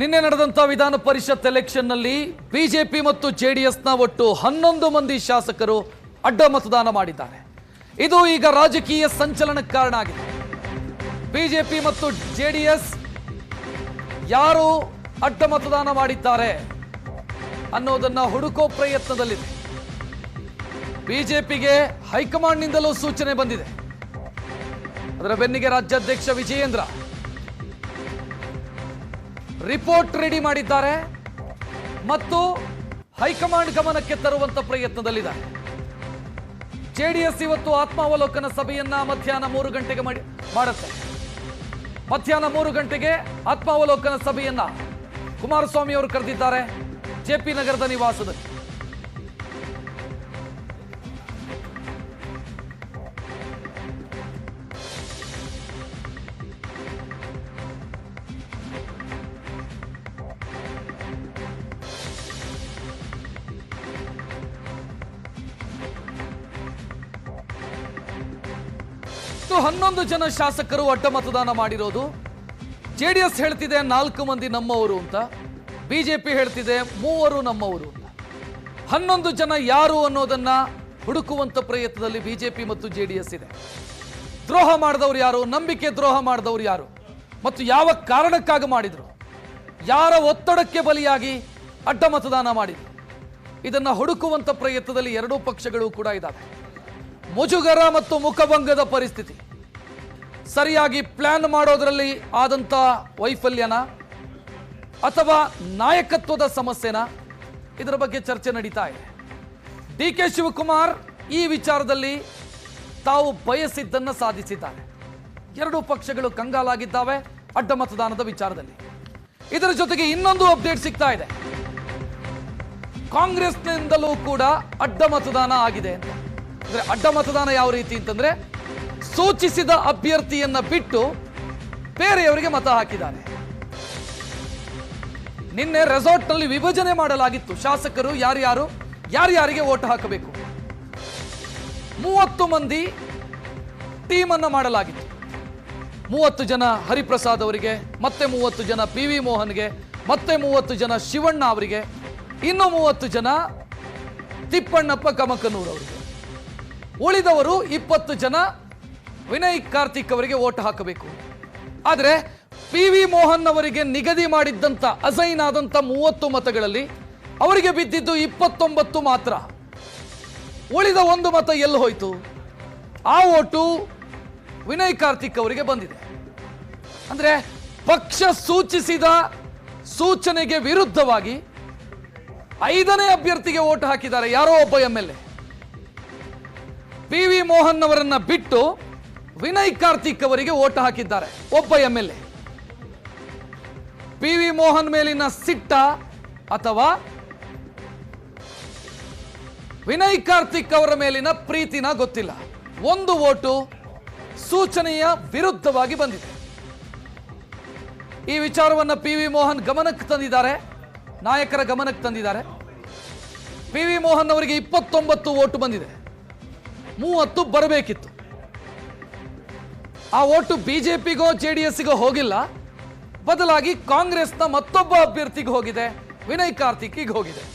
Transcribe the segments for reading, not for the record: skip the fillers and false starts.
ನಿನ್ನೆ ನಡೆದಂತ ವಿಧಾನ ಪರಿಷತ್ ಎಲೆಕ್ಷನ್ನಲ್ಲಿ ಬಿಜೆಪಿ ಮತ್ತು ಜೆಡಿಎಸ್ನ ಒಟ್ಟು 11 ಮಂದಿ ಶಾಸಕರು ಅಡ್ಡ ಮತದಾನ ಮಾಡಿದ್ದಾರೆ. ಇದು ಈಗ ರಾಜಕೀಯ ಸಂಚಲನಕ್ಕೆ ಕಾರಣ ಆಗಿದೆ. ಬಿಜೆಪಿ ಮತ್ತು ಜೆಡಿಎಸ್ ಯಾರು ಅಡ್ಡ ಮತದಾನ ಮಾಡಿದ್ದಾರೆ ಅನ್ನೋದನ್ನ ಹುಡುಕೋ ಪ್ರಯತ್ನದಲ್ಲಿದೆ. ಬಿಜೆಪಿಗೆ ಹೈಕಮಾಂಡ್ನಿಂದಲೂ ಸೂಚನೆ ಬಂದಿದೆ. ಅದರ ಬೆನ್ನಿಗೆ ರಾಜ್ಯಾಧ್ಯಕ್ಷ ವಿಜಯೇಂದ್ರ ರಿಪೋರ್ಟ್ ರೆಡಿ ಮಾಡಿದ್ದಾರೆ ಮತ್ತು ಹೈಕಮಾಂಡ್ ಗಮನಕ್ಕೆ ತರುವಂತ ಪ್ರಯತ್ನದಲ್ಲಿದ್ದಾರೆ. ಜೆಡಿಎಸ್ ಇವತ್ತು ಆತ್ಮಾವಲೋಕನ ಸಭೆಯನ್ನ ಮಧ್ಯಾಹ್ನ 3 ಗಂಟೆಗೆ ಮಾಡುತ್ತೆ. ಮಧ್ಯಾಹ್ನ 3 ಗಂಟೆಗೆ ಆತ್ಮಾವಲೋಕನ ಸಭೆಯನ್ನ ಕುಮಾರಸ್ವಾಮಿ ಅವರು ಕರೆದಿದ್ದಾರೆ ಜೆಪಿ ನಗರದ ನಿವಾಸದಲ್ಲಿ. ಮತ್ತು 11 ಜನ ಶಾಸಕರು ಅಡ್ಡ ಮತದಾನ ಮಾಡಿರೋದು. ಜೆಡಿಎಸ್ ಹೇಳ್ತಿದೆ 4 ಮಂದಿ ನಮ್ಮವರು ಅಂತ, ಬಿಜೆಪಿ ಹೇಳ್ತಿದೆ 3 ನಮ್ಮವರು ಅಂತ. 11 ಜನ ಯಾರು ಅನ್ನೋದನ್ನ ಹುಡುಕುವಂತ ಪ್ರಯತ್ನದಲ್ಲಿ ಬಿಜೆಪಿ ಮತ್ತು ಜೆಡಿಎಸ್ ಇದೆ. ದ್ರೋಹ ಮಾಡಿದವರು ಯಾರು, ನಂಬಿಕೆ ದ್ರೋಹ ಮಾಡಿದವರು ಯಾರು ಮತ್ತು ಯಾವ ಕಾರಣಕ್ಕಾಗಿ ಮಾಡಿದ್ರು, ಯಾರ ಒತ್ತಡಕ್ಕೆ ಬಲಿಯಾಗಿ ಅಡ್ಡ ಮತದಾನ ಮಾಡಿದ್ರು, ಇದನ್ನ ಹುಡುಕುವಂತ ಪ್ರಯತ್ನದಲ್ಲಿ ಎರಡೂ ಪಕ್ಷಗಳು ಕೂಡ ಇದ್ದಾವೆ. ಮುಜುಗರ ಮತ್ತು ಮುಖಭಂಗದ ಪರಿಸ್ಥಿತಿ, ಸರಿಯಾಗಿ ಪ್ಲಾನ್ ಮಾಡೋದ್ರಲ್ಲಿ ಆದಂತ ವೈಫಲ್ಯನ ಅಥವಾ ನಾಯಕತ್ವದ ಸಮಸ್ಯೆನ, ಇದರ ಬಗ್ಗೆ ಚರ್ಚೆ ನಡೀತಾ ಇದೆ. ಡಿ ಕೆ ಶಿವಕುಮಾರ್ ಈ ವಿಚಾರದಲ್ಲಿ ತಾವು ಬಯಸಿದ್ದನ್ನು ಸಾಧಿಸಿದ್ದಾರೆ. ಎರಡೂ ಪಕ್ಷಗಳು ಕಂಗಾಲಾಗಿದ್ದಾವೆ ಅಡ್ಡ ಮತದಾನದ ವಿಚಾರದಲ್ಲಿ. ಇದರ ಜೊತೆಗೆ ಇನ್ನೊಂದು ಅಪ್ಡೇಟ್ ಸಿಗ್ತಾ ಇದೆ. ಕಾಂಗ್ರೆಸ್ನಿಂದಲೂ ಕೂಡ ಅಡ್ಡ ಮತದಾನ ಆಗಿದೆ ಅಂತ. ಅಂದ್ರೆ ಅಡ್ಡ ಮತದಾನ ಯಾವ ರೀತಿ ಅಂತಂದ್ರೆ, ಸೂಚಿಸಿದ ಅಭ್ಯರ್ಥಿಯನ್ನ ಬಿಟ್ಟು ಬೇರೆಯವರಿಗೆ ಮತ ಹಾಕಿದ್ದಾರೆ. ನಿನ್ನೆ ರೆಸಾರ್ಟ್ ನಲ್ಲಿ ವಿಭಜನೆ ಮಾಡಲಾಗಿತ್ತು. ಶಾಸಕರು ಯಾರ್ಯಾರಿಗೆ ವೋಟ್ ಹಾಕಬೇಕು 30 ಮಂದಿ ಟೀಮ್ ಅನ್ನ ಮಾಡಲಾಗಿತ್ತು. 30 ಜನ ಹರಿಪ್ರಸಾದ್ ಅವರಿಗೆ, ಮತ್ತೆ 30 ಜನ PV ಮೋಹನ್ಗೆ, ಮತ್ತೆ 30 ಜನ ಶಿವಣ್ಣ ಅವರಿಗೆ, ಇನ್ನು 30 ಜನ ತಿಪ್ಪಣ್ಣಪ್ಪ ಕಮಕನೂರ್ ಅವರಿಗೆ. ಉಳಿದವರು 20 ಜನ ವಿನಯ್ ಕಾರ್ತಿಕ್ ಅವರಿಗೆ ವೋಟ್ ಹಾಕಬೇಕು. ಆದರೆ PV ಮೋಹನ್ ಅವರಿಗೆ ನಿಗದಿ ಮಾಡಿದ್ದಂತ ಅಸೈನ್ ಆದಂತ 30 ಮತಗಳಲ್ಲಿ ಅವರಿಗೆ ಬಿದ್ದಿದ್ದು 29 ಮಾತ್ರ. ಉಳಿದ 1 ಮತ ಎಲ್ಲಿ ಹೋಯ್ತು? ಆ ವೋಟು ವಿನಯ್ ಕಾರ್ತಿಕ್ ಅವರಿಗೆ ಬಂದಿದೆ. ಅಂದ್ರೆ ಪಕ್ಷ ಸೂಚಿಸಿದ ಸೂಚನೆಗೆ ವಿರುದ್ಧವಾಗಿ 5ನೇ ಅಭ್ಯರ್ಥಿಗೆ ವೋಟ್ ಹಾಕಿದ್ದಾರೆ ಯಾರೋ ಒಬ್ಬ MLA. PV ಮೋಹನ್ ಅವರನ್ನ ಬಿಟ್ಟು ವಿನಯ್ ಕಾರ್ತಿಕ್ ಅವರಿಗೆ ವೋಟ್ ಹಾಕಿದ್ದಾರೆ ಒಬ್ಬ MLA. PV ಮೋಹನ್ ಮೇಲಿನ ಸಿಟ್ಟ ಅಥವಾ ವಿನಯ್ ಕಾರ್ತಿಕ್ ಅವರ ಮೇಲಿನ ಪ್ರೀತಿನ ಗೊತ್ತಿಲ್ಲ. 1 ವೋಟು ಸೂಚನೆಯ ವಿರುದ್ಧವಾಗಿ ಬಂದಿದೆ. ಈ ವಿಚಾರವನ್ನು PV ಮೋಹನ್ ಗಮನಕ್ಕೆ ತಂದಿದ್ದಾರೆ, ನಾಯಕರ ಗಮನಕ್ಕೆ ತಂದಿದ್ದಾರೆ. PV ಮೋಹನ್ ಅವರಿಗೆ 29 ವೋಟ್ ಬಂದಿದೆ, 30 ಬರಬೇಕಿತ್ತು. ಆ ವೋಟು ಬಿಜೆಪಿಗೋ ಜೆಡಿಎಸ್ಗೋ ಹೋಗಿಲ್ಲ, ಬದಲಾಗಿ ಕಾಂಗ್ರೆಸ್ನ ಮತ್ತೊಬ್ಬ ಅಭ್ಯರ್ಥಿಗೆ ಹೋಗಿದೆ, ವಿನಯ್ ಕಾರ್ತಿಕ್ಗೆ ಹೋಗಿದೆ.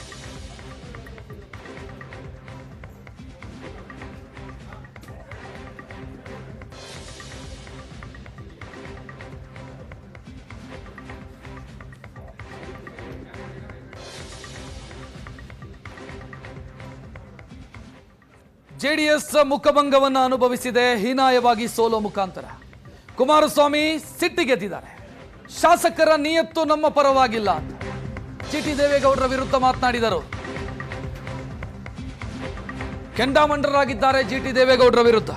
ಜೆಡಿಎಸ್ ಮುಖಭಂಗವನ್ನು ಅನುಭವಿಸಿದೆ ಹೀನಾಯವಾಗಿ ಸೋಲೋ ಮುಖಾಂತರ. ಕುಮಾರಸ್ವಾಮಿ ಸಿಟ್ಟಿಗೆದ್ದಿದ್ದಾರೆ. ಶಾಸಕರ ನಿಯತ್ತು ನಮ್ಮ ಪರವಾಗಿಲ್ಲ ಅಂತ ಜಿಟಿ ದೇವೇಗೌಡರ ವಿರುದ್ಧ ಮಾತನಾಡಿದರು. ಕೆಂಡಾಮಂಡರಾಗಿದ್ದಾರೆ ಜಿಟಿ ದೇವೇಗೌಡರ ವಿರುದ್ಧ.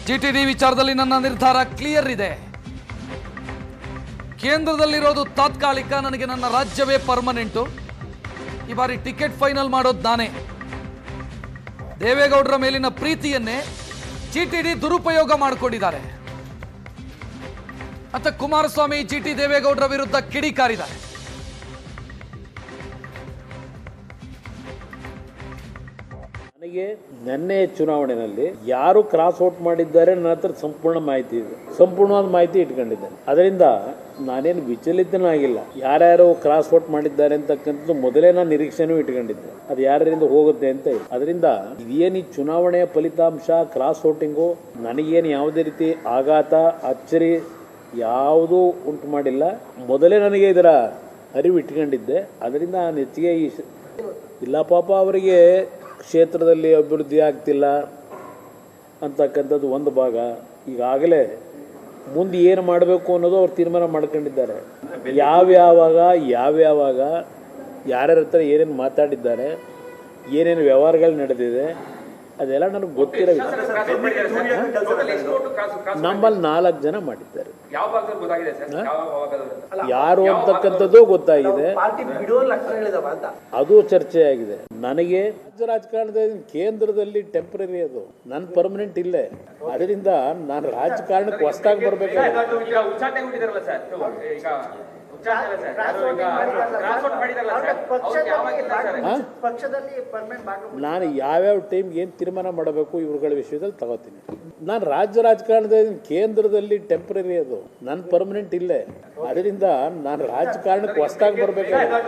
ಜಿಟಿಡಿ ವಿಚಾರದಲ್ಲಿ ನನ್ನ ನಿರ್ಧಾರ ಕ್ಲಿಯರ್ ಇದೆ. ಕೇಂದ್ರದಲ್ಲಿರೋದು ತಾತ್ಕಾಲಿಕ, ನನಗೆ ನನ್ನ ರಾಜ್ಯವೇ ಪರ್ಮನೆಂಟು. ಈ ಬಾರಿ ಟಿಕೆಟ್ ಫೈನಲ್ ಮಾಡೋದು ನಾನೇ. ದೇವೇಗೌಡರ ಮೇಲಿನ ಪ್ರೀತಿಯನ್ನೇ ಜಿಟಿಡಿ ದುರುಪಯೋಗ ಮಾಡಿಕೊಂಡಿದ್ದಾರೆ ಅಂತ ಕುಮಾರಸ್ವಾಮಿ ಜಿಟಿ ದೇವೇಗೌಡರ ವಿರುದ್ಧ ಕಿಡಿಕಾರಿದ್ದಾರೆ. ನನಗೆ ನಿನ್ನೆ ಚುನಾವಣೆಯಲ್ಲಿ ಯಾರು ಕ್ರಾಸ್ ಔಟ್ ಮಾಡಿದ್ದಾರೆ ನನ್ನ ಹತ್ರ ಸಂಪೂರ್ಣ ಮಾಹಿತಿ ಇದೆ, ಸಂಪೂರ್ಣವಾದ ಮಾಹಿತಿ ಇಟ್ಕೊಂಡಿದ್ದೇನೆ. ಅದರಿಂದ ನಾನೇನು ವಿಚಲಿತನಾಗಿಲ್ಲ. ಯಾರ್ಯಾರು ಕ್ರಾಸ್ ಔಟ್ ಮಾಡಿದ್ದಾರೆ ಅಂತಕ್ಕಂಥದ್ದು ಮೊದಲೇ ನಾನು ನಿರೀಕ್ಷೆನೂ ಇಟ್ಕೊಂಡಿದ್ದೆ, ಅದು ಯಾರಿಂದ ಹೋಗುತ್ತೆ ಅಂತ. ಅದರಿಂದ ಇದೇನು ಈ ಚುನಾವಣೆಯ ಫಲಿತಾಂಶ ಕ್ರಾಸ್ ಔಟಿಂಗು ನನಗೇನು ಯಾವುದೇ ರೀತಿ ಆಘಾತ ಅಚ್ಚರಿ ಯಾವುದೂ ಉಂಟು ಮಾಡಿಲ್ಲ. ಮೊದಲೇ ನನಗೆ ಇದರ ಅರಿವು ಇಟ್ಕೊಂಡಿದ್ದೆ. ಅದರಿಂದ ನಾನು ಹೆಚ್ಚಿಗೆ ಇಲ್ಲ ಪಾಪ ಅವರಿಗೆ ಕ್ಷೇತ್ರದಲ್ಲಿ ಅಭಿವೃದ್ಧಿ ಆಗ್ತಿಲ್ಲ ಅಂತಕ್ಕಂಥದ್ದು ಒಂದು ಭಾಗ. ಈಗಾಗಲೇ ಮುಂದೆ ಏನು ಮಾಡಬೇಕು ಅನ್ನೋದು ಅವ್ರು ತೀರ್ಮಾನ ಮಾಡ್ಕೊಂಡಿದ್ದಾರೆ. ಯಾವ್ಯಾವಾಗ ಯಾರ್ಯಾರ ಹತ್ರ ಏನೇನು ಮಾತಾಡಿದ್ದಾರೆ, ಏನೇನು ವ್ಯವಹಾರಗಳು ನಡೆದಿದೆ ಅದೆಲ್ಲ ನನಗೆ ಗೊತ್ತಿರೋ ವಿಷಯ. ನಮ್ಮಲ್ಲಿ 4 ಜನ ಮಾಡಿದ್ದಾರೆ. ಯಾರು ಅಂತಕ್ಕಂಥದ್ದು ಗೊತ್ತಾಗಿದೆ, ಅದು ಚರ್ಚೆ ಆಗಿದೆ. ನನಗೆ ರಾಜ್ಯ ರಾಜಕಾರಣದ ಕೇಂದ್ರದಲ್ಲಿ ಟೆಂಪ್ರರಿ, ಅದು ನನ್ನ ಪರ್ಮನೆಂಟ್ ಇಲ್ಲೇ. ಅದರಿಂದ ನಾನು ರಾಜಕಾರಣಕ್ಕೆ ಹೊಸದಾಗಿ ಬರಬೇಕಾಗಿದೆ. ನಾನು ಯಾವ್ಯಾವ ಟೈಮ್ಗೆ ಏನು ತೀರ್ಮಾನ ಮಾಡಬೇಕು ಇವುಗಳ ವಿಷಯದಲ್ಲಿ ತಗೋತೀನಿ. ನಾನು ರಾಜ್ಯ ರಾಜಕಾರಣದ ಕೇಂದ್ರದಲ್ಲಿ ಟೆಂಪ್ರರಿ, ಅದು ನನ್ನ ಪರ್ಮನೆಂಟ್ ಇಲ್ಲೇ. ಅದರಿಂದ ನಾನು ರಾಜಕಾರಣಕ್ಕೆ ಹೊಸದಾಗಿ ಬರಬೇಕಾಗಿದೆ.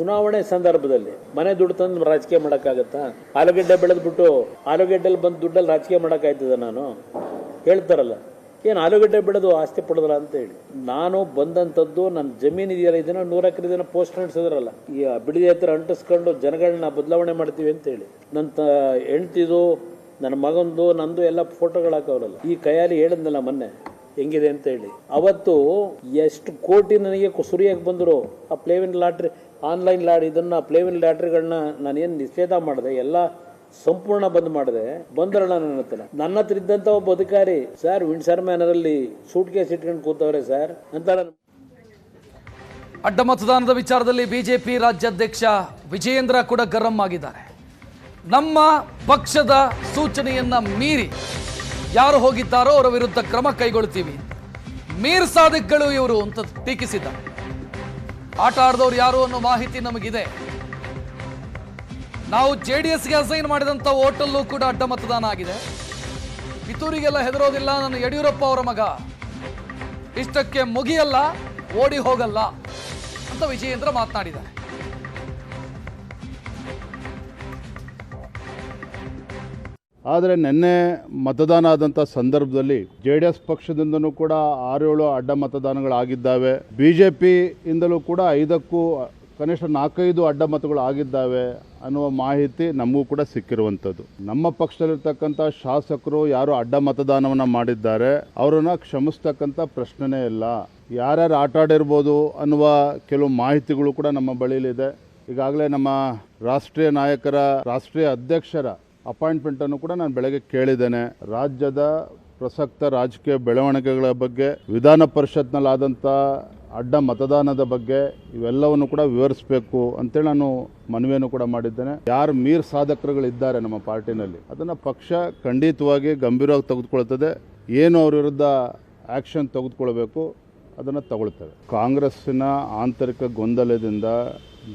ಚುನಾವಣೆ ಸಂದರ್ಭದಲ್ಲಿ ಮನೆ ದುಡ್ಡು ತಂದು ರಾಜಕೀಯ ಮಾಡೋಕ್ಕಾಗತ್ತಾ? ಆಲೂಗೆಡ್ಡೆ ಬೆಳೆದ್ಬಿಟ್ಟು ಆಲೂಗೆಡ್ಡೆಲ್ಲಿ ಬಂದು ದುಡ್ಡಲ್ಲಿ ರಾಜಕೀಯ ಮಾಡೋಕ್ಕಾಯ್ತದ? ನಾನು ಹೇಳ್ತಾರಲ್ಲ, ಏನು ಆಲೂಗೆಡ್ಡೆ ಬೆಳೆದು ಆಸ್ತಿ ಪಡೆದ್ರ ಅಂತ ಹೇಳಿ. ನಾನು ಬಂದಂಥದ್ದು ನನ್ನ ಜಮೀನು ಇದೆಯಲ್ಲ, ಇದನ್ನ 100 ಎಕರೆ ಇದನ್ನ ಪೋಸ್ಟ್ ಅಂಟಿಸಿದ್ರಲ್ಲ, ಈ ಬಿಡದಿ ಹತ್ರ ಅಂಟಿಸ್ಕೊಂಡು ಜನಗಳನ್ನ ಬದಲಾವಣೆ ಮಾಡ್ತೀವಿ ಅಂತ ಹೇಳಿ. ನನ್ನ ಹೆಂಡ್ತಿದು, ನನ್ನ ಮಗಂದು, ನಂದು ಎಲ್ಲ ಫೋಟೋಗಳು ಹಾಕವ್ರಲ್ಲ. ಈ ಕೈಯಲ್ಲಿ ಹೇಳಿದ್ನಲ್ಲ ಮೊನ್ನೆ ಹೆಂಗಿದೆ ಅಂತ ಹೇಳಿ. ಅವತ್ತು ಎಷ್ಟು ಕೋಟಿ ನನಗೆ ಸುರಿಯಕ್ಕೆ ಬಂದರು. ಆ ಪ್ಲೇವಿನ್ ಲಾಟ್ರಿ, ಆನ್ಲೈನ್ ಇದನ್ನ ಪ್ಲೇವಿನ್ ಲಾಟ್ರಿಗಳನ್ನ ನಾನೇನು ನಿಷೇಧ ಮಾಡಿದೆ, ಎಲ್ಲ ಸಂಪೂರ್ಣ ಬಂದ್ ಮಾಡಿದೆ. ಬಂದ್ರಲ್ಲ ನನ್ನ ಹತ್ರ ಇದ್ದಂತ ಒಬ್ಬ ಅಧಿಕಾರಿ, ಸರ್ ವಿಂಡ್ಸರ್ ಮ್ಯಾನರಲ್ಲಿ ಸೂಟ್ ಕೇಸ್ ಇಟ್ಕೊಂಡು ಕೂತವ್ರೆ ಸರ್ ಅಂತ. ಅಡ್ಡ ಮತದಾನದ ವಿಚಾರದಲ್ಲಿ ಬಿಜೆಪಿ ರಾಜ್ಯಾಧ್ಯಕ್ಷ ವಿಜಯೇಂದ್ರ ಕೂಡ ಗರಂ ಆಗಿದ್ದಾರೆ. ನಮ್ಮ ಪಕ್ಷದ ಸೂಚನೆಯನ್ನ ಮೀರಿ ಯಾರು ಹೋಗಿದ್ದಾರೋ ಅವರ ವಿರುದ್ಧ ಕ್ರಮ ಕೈಗೊಳ್ತೀವಿ. ಮೀರ್ ಸಾದಿಕ್ಗಳು ಇವರು ಅಂತ ಟೀಕಿಸಿದ್ದಾರೆ. ಆಟ ಆಡಿದವ್ರು ಯಾರು ಅನ್ನೋ ಮಾಹಿತಿ ನಮಗಿದೆ. ನಾವು JDSಗೆ ಅಸೈನ್ ಮಾಡಿದಂಥ ಹೋಟೆಲ್ಲೂ ಕೂಡ ಅಡ್ಡ ಮತದಾನ ಆಗಿದೆ. ಪಿತೂರಿಗೆಲ್ಲ ಹೆದರೋದಿಲ್ಲ, ನಾನು ಯಡಿಯೂರಪ್ಪ ಅವರ ಮಗ, ಇಷ್ಟಕ್ಕೆ ಮುಗಿಯಲ್ಲ, ಓಡಿ ಹೋಗಲ್ಲ ಅಂತ ವಿಜಯೇಂದ್ರ ಮಾತನಾಡಿದ್ದಾರೆ. ಆದರೆ ನಿನ್ನೆ ಮತದಾನ ಆದಂಥ ಸಂದರ್ಭದಲ್ಲಿ JDS ಪಕ್ಷದಿಂದನೂ ಕೂಡ 6-7 ಅಡ್ಡ ಮತದಾನಗಳಾಗಿದ್ದಾವೆ. BJPಯಿಂದಲೂ ಕೂಡ 5ಕ್ಕೂ ಕನಿಷ್ಠ 4-5 ಅಡ್ಡ ಮತಗಳು ಆಗಿದ್ದಾವೆ ಅನ್ನುವ ಮಾಹಿತಿ ನಮಗೂ ಕೂಡ ಸಿಕ್ಕಿರುವಂಥದ್ದು. ನಮ್ಮ ಪಕ್ಷದಲ್ಲಿರ್ತಕ್ಕಂಥ ಶಾಸಕರು ಯಾರು ಅಡ್ಡ ಮತದಾನವನ್ನು ಮಾಡಿದ್ದಾರೆ ಅವರನ್ನು ಕ್ಷಮಿಸ್ತಕ್ಕಂಥ ಪ್ರಶ್ನೆನೇ ಇಲ್ಲ. ಯಾರ್ಯಾರು ಆಟ ಆಡಿರ್ಬೋದು ಅನ್ನುವ ಕೆಲವು ಮಾಹಿತಿಗಳು ಕೂಡ ನಮ್ಮ ಬಳಿಯಲ್ಲಿದೆ. ಈಗಾಗಲೇ ನಮ್ಮ ರಾಷ್ಟ್ರೀಯ ನಾಯಕರ, ರಾಷ್ಟ್ರೀಯ ಅಧ್ಯಕ್ಷರ ಅಪಾಯಿಂಟ್ಮೆಂಟನ್ನು ಕೂಡ ನಾನು ಬೆಳಗ್ಗೆ ಕೇಳಿದ್ದೇನೆ. ರಾಜ್ಯದ ಪ್ರಸಕ್ತ ರಾಜಕೀಯ ಬೆಳವಣಿಗೆಗಳ ಬಗ್ಗೆ, ವಿಧಾನ ಪರಿಷತ್ನಲ್ಲಾದಂಥ ಅಡ್ಡ ಮತದಾನದ ಬಗ್ಗೆ ಇವೆಲ್ಲವನ್ನು ಕೂಡ ವಿವರಿಸಬೇಕು ಅಂತೇಳಿ ನಾನು ಮನವಿಯನ್ನು ಕೂಡ ಮಾಡಿದ್ದೇನೆ. ಯಾರು ಮೀರ್ ಸಾಧಕರುಗಳಿದ್ದಾರೆ ನಮ್ಮ ಪಾರ್ಟಿನಲ್ಲಿ ಅದನ್ನು ಪಕ್ಷ ಖಂಡಿತವಾಗಿ ಗಂಭೀರವಾಗಿ ತೆಗೆದುಕೊಳ್ತದೆ. ಏನು ಅವ್ರ ವಿರುದ್ಧ ಆ್ಯಕ್ಷನ್ ತೆಗೆದುಕೊಳ್ಬೇಕು ಅದನ್ನು ತಗೊಳ್ತೇವೆ. ಕಾಂಗ್ರೆಸ್ಸಿನ ಆಂತರಿಕ ಗೊಂದಲದಿಂದ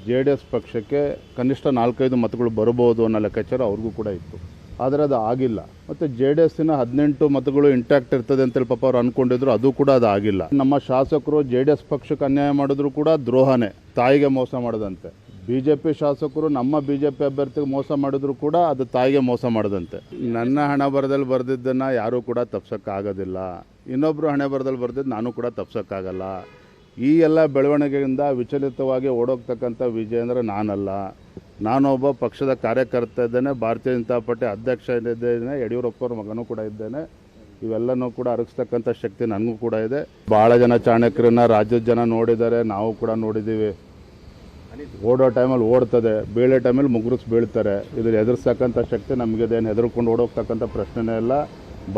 JDS ಪಕ್ಷಕ್ಕೆ ಕನಿಷ್ಠ 4-5 ಮತಗಳು ಬರಬಹುದು ಅನ್ನೋ ಲೆಕ್ಕಾಚಾರ ಅವ್ರಿಗೂ ಕೂಡ ಇತ್ತು. ಆದರೆ ಅದು ಆಗಿಲ್ಲ. ಮತ್ತು JDSನ 18 ಮತಗಳು ಇಂಟ್ಯಾಕ್ಟ್ ಇರ್ತದೆ ಅಂತೇಳಿ ಪಾಪ ಅವ್ರು ಅಂದ್ಕೊಂಡಿದ್ರು, ಅದು ಕೂಡ ಅದು ಆಗಿಲ್ಲ. ನಮ್ಮ ಶಾಸಕರು JDS ಪಕ್ಷಕ್ಕೆ ಅನ್ಯಾಯ ಮಾಡಿದ್ರು ಕೂಡ ದ್ರೋಹನೇ, ತಾಯಿಗೆ ಮೋಸ ಮಾಡದಂತೆ. BJP ಶಾಸಕರು ನಮ್ಮ BJP ಅಭ್ಯರ್ಥಿಗೆ ಮೋಸ ಮಾಡಿದ್ರು ಕೂಡ ಅದು ತಾಯಿಗೆ ಮೋಸ ಮಾಡದಂತೆ. ನನ್ನ ಹಣೆ ಬರದಲ್ಲಿ ಬರೆದಿದ್ದನ್ನು ಯಾರೂ ಕೂಡ ತಪ್ಸೋಕ್ಕಾಗೋದಿಲ್ಲ. ಇನ್ನೊಬ್ಬರು ಹಣೆ ಬರದಲ್ಲಿ ಬರೆದಿದ್ದು ನಾನು ಕೂಡ ತಪ್ಸೋಕ್ಕಾಗಲ್ಲ. ಈ ಎಲ್ಲ ಬೆಳವಣಿಗೆಯಿಂದ ವಿಚಲಿತವಾಗಿ ಓಡೋಗ್ತಕ್ಕಂಥ ವಿಜಯೇಂದ್ರ ನಾನಲ್ಲ. ನಾನೊಬ್ಬ ಪಕ್ಷದ ಕಾರ್ಯಕರ್ತ ಇದ್ದೇನೆ, ಭಾರತೀಯ ಜನತಾ ಪಾರ್ಟಿ ಅಧ್ಯಕ್ಷ ಇದ್ದೇನೆ, ಯಡಿಯೂರಪ್ಪವ್ರ ಮಗನೂ ಕೂಡ ಇದ್ದೇನೆ. ಇವೆಲ್ಲನೂ ಕೂಡ ಅರಗಿಸ್ತಕ್ಕಂಥ ಶಕ್ತಿ ನನಗೂ ಕೂಡ ಇದೆ. ಭಾಳ ಜನ ಚಾಣಕ್ಯರನ್ನ ರಾಜ್ಯದ ಜನ ನೋಡಿದ್ದಾರೆ, ನಾವು ಕೂಡ ನೋಡಿದ್ದೀವಿ. ಓಡೋ ಟೈಮಲ್ಲಿ ಓಡ್ತದೆ, ಬೀಳೋ ಟೈಮಲ್ಲಿ ಮುಗುರಿಸಿ ಬೀಳ್ತಾರೆ. ಇದ್ರ ಎದುರಿಸ್ತಕ್ಕಂಥ ಶಕ್ತಿ ನಮಗಿದೇನು, ಹೆದರ್ಕೊಂಡು ಓಡೋಗ್ತಕ್ಕಂಥ ಪ್ರಶ್ನೆನೇ ಇಲ್ಲ.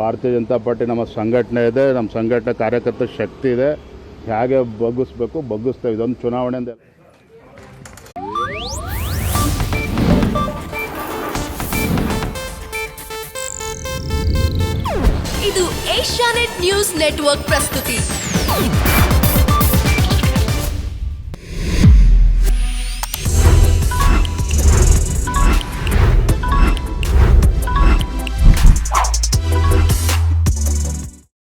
ಭಾರತೀಯ ಜನತಾ ಪಾರ್ಟಿ ನಮ್ಮ ಸಂಘಟನೆ ಇದೆ, ನಮ್ಮ ಸಂಘಟನೆ ಕಾರ್ಯಕರ್ತರ ಶಕ್ತಿ ಇದೆ. ಹೇಗೆ ಬಗ್ಗಿಸ್ಬೇಕು ಬಗ್ಗಿಸ್ತೇವೆ. ಇದೊಂದು ಚುನಾವಣೆಯಿಂದ. ಇದು ಏಷ್ಯಾನೆಟ್ ನ್ಯೂಸ್ ನೆಟ್ವರ್ಕ್ ಪ್ರಸ್ತುತಿ.